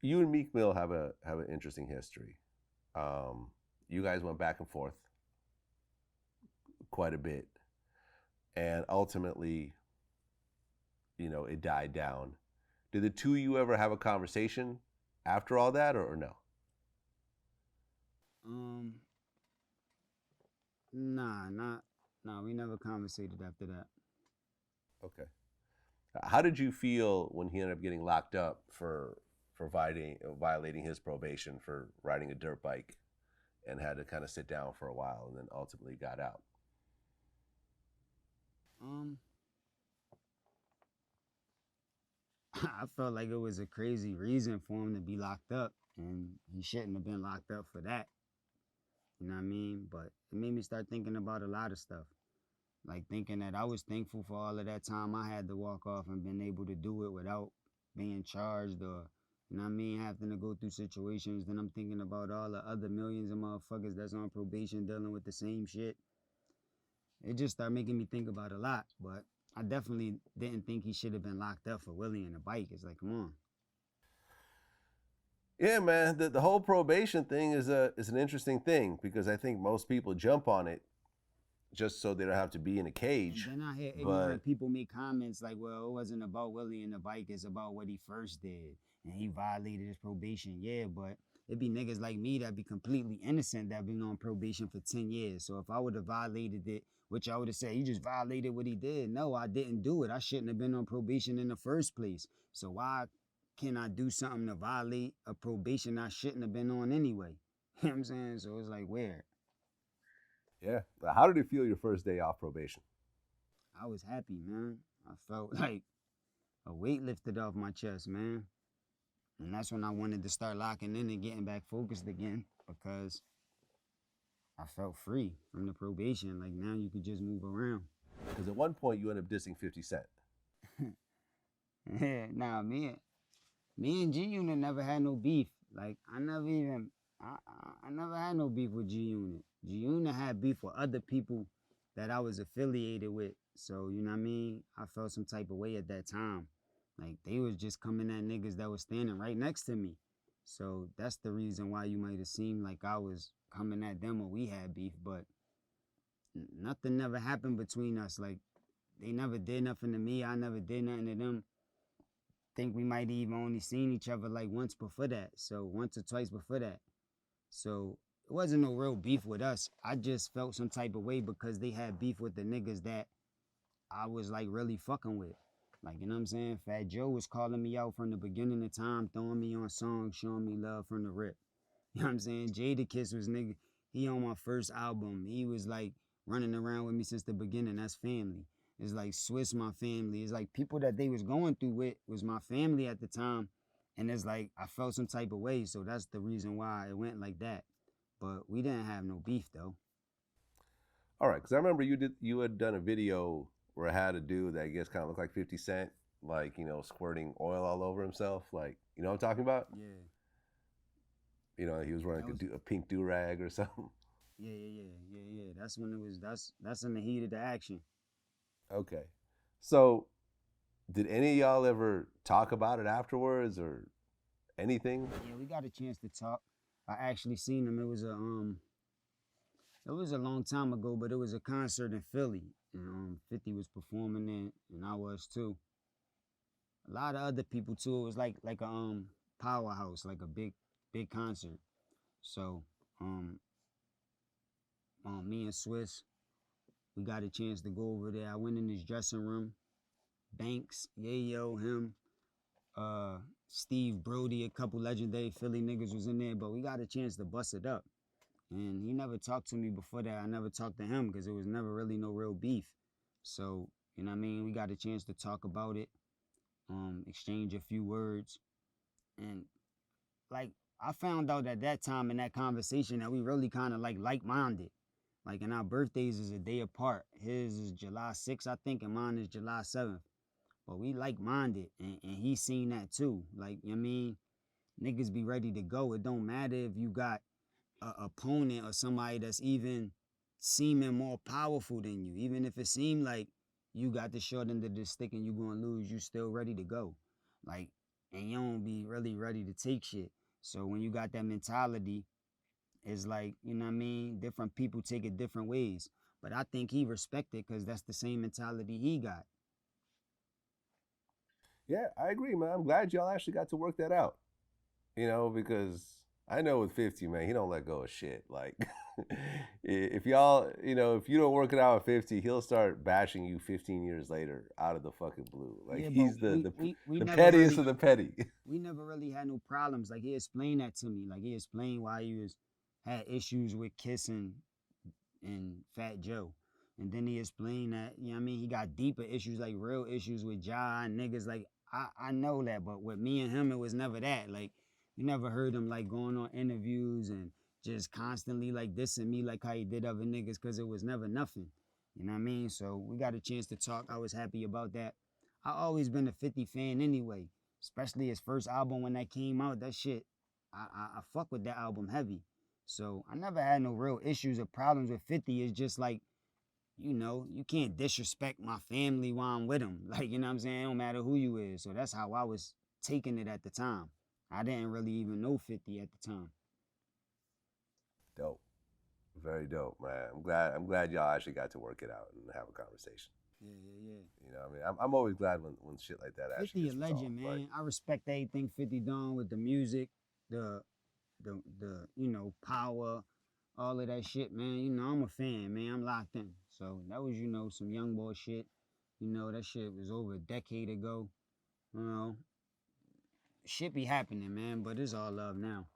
You and Meek Mill have an interesting history. You guys went back and forth quite a bit, and ultimately, it died down. Did the two of you ever have a conversation after all that, or no? Um, nah, not, nah. We never conversated after that. Okay. How did you feel when he ended up getting locked up for violating his probation for riding a dirt bike and had to kind of sit down for a while and then ultimately got out? Um, I felt like it was a crazy reason for him to be locked up, and he shouldn't have been locked up for that. You know what I mean? But it made me start thinking about a lot of stuff. Like thinking that I was thankful for all of that time I had to walk off and been able to do it without being charged or, you know what I mean, having to go through situations. Then I'm thinking about all the other millions of motherfuckers that's on probation dealing with the same shit. It just started making me think about a lot. But I definitely didn't think he should have been locked up for Willie and a bike. It's like, come on. Yeah, man. The whole probation thing is an interesting thing because I think most people jump on it just so they don't have to be in a And cage. then I hear But ignorant people make comments like, well, it wasn't about Willie and the bike, it's about what he first did. And he violated his probation. Yeah, but it be niggas like me that be completely innocent that been on probation for 10 years. So if I would have violated it, which I would have said, he just violated what he did. No, I didn't do it. I shouldn't have been on probation in the first place. So why can I do something to violate a probation I shouldn't have been on anyway? You know what I'm saying? So it's like weird. yeah, how did it feel your first day off probation? I was happy, man. I felt like a weight lifted off my chest, man. And that's when I wanted to start locking in and getting back focused again because I felt free from the probation. Like now you could just move around. Because at one point you ended up dissing 50 Cent. Yeah, nah, me and G Unit never had no beef. Like I never even I never had no beef with G Unit. G Unit had beef with other people that I was affiliated with. So you know what I mean? I felt some type of way at that time. Like they was just coming at niggas that was standing right next to me. So that's the reason why you might have seemed like I was coming at them or we had beef, but nothing never happened between us. Like they never did nothing to me. I never did nothing to them. Think we might even only seen each other like once before that. So once or twice before that. So it wasn't no real beef with us. I just felt some type of way because they had beef with the niggas that I was like really fucking with. Like, you know what I'm saying? Fat Joe was calling me out from the beginning of time, throwing me on songs, showing me love from the rip. You know what I'm saying? Jadakiss was nigga, he on my first album. He was like running around with me since the beginning. That's family. It's like Swiss, my family. It's like people that they was going through with was my family at the time. And it's like I felt some type of way. So that's the reason why it went like that. But we didn't have no beef though. All right, because I remember you had done a video where it had a dude that I guess kind of looked like 50 Cent, like squirting oil all over himself, like you know what I'm talking about? Yeah. He was wearing That was like a pink do rag or something. yeah. That's when it was that's in the heat of the action. Okay, so did any of y'all ever talk about it afterwards or anything? Yeah, we got a chance to talk. I actually seen him. It was a long time ago, but it was a concert in Philly. And 50 was performing there, and I was too. A lot of other people too. It was like a powerhouse, like a big concert. So um me and Swiss, we got a chance to go over there. I went in his dressing room. Banks, Yayo, him, uh, Steve Brody, a couple legendary Philly niggas was in there, but we got a chance to bust it up. And he never talked to me before that. I never talked to him because it was never really no real beef. So, you know what I mean? We got a chance to talk about it, exchange a few words. And like I found out at that time in that conversation that we really kind of like minded. Like and our birthdays is a day apart. His is July 6th, I think, and mine is July 7th. But we like minded and he seen that too. Like, you know what I mean? Niggas be ready to go. It don't matter if you got a opponent or somebody that's even seeming more powerful than you. Even if it seemed like you got the short end of the stick and you gonna lose, you still ready to go. Like and you don't be really ready to take shit. So when you got that mentality, it's like, you know what I mean? Different people take it different ways. But I think he respected because that's the same mentality he got. Yeah, I agree, man. I'm glad y'all actually got to work that out. Because I know with 50, man, he don't let go of shit. Like, if y'all, if you don't work it out at 50, he'll start bashing you 15 years later out of the fucking blue. Like, Yeah, but he's the we the never pettiest of really the petty. we never really had no problems. Like he explained that to me. Like he explained why he was had issues with kissing and Fat Joe. And then he explained that, you know what I mean, he got deeper issues, like real issues with Ja and niggas. Like, I know that, but with me and him, it was never that. Like, you never heard him, like, going on interviews and just constantly, like, dissing me like how he did other niggas because it was never nothing. You know what I mean? So we got a chance to talk. I was happy about that. I always been a 50 fan anyway, especially his first album when that came out. That shit, I fuck with that album heavy. So I never had no real issues or problems with 50. It's just like, you can't disrespect my family while I'm with them. Like, you know what I'm saying? It don't matter who you is. So that's how I was taking it at the time. I didn't really even know 50 at the time. Dope, very dope, man. I'm glad y'all actually got to work it out and have a conversation. Yeah, yeah, yeah. I mean, I'm always glad when shit like that actually 50 a gets resolved. legend, Like, man. I respect everything 50 done with the music, the power, all of that shit, man. I'm a fan, man. I'm locked in. So that was, some young boy shit. That shit was over a decade ago. You know, shit be happening, man, but it's all love now.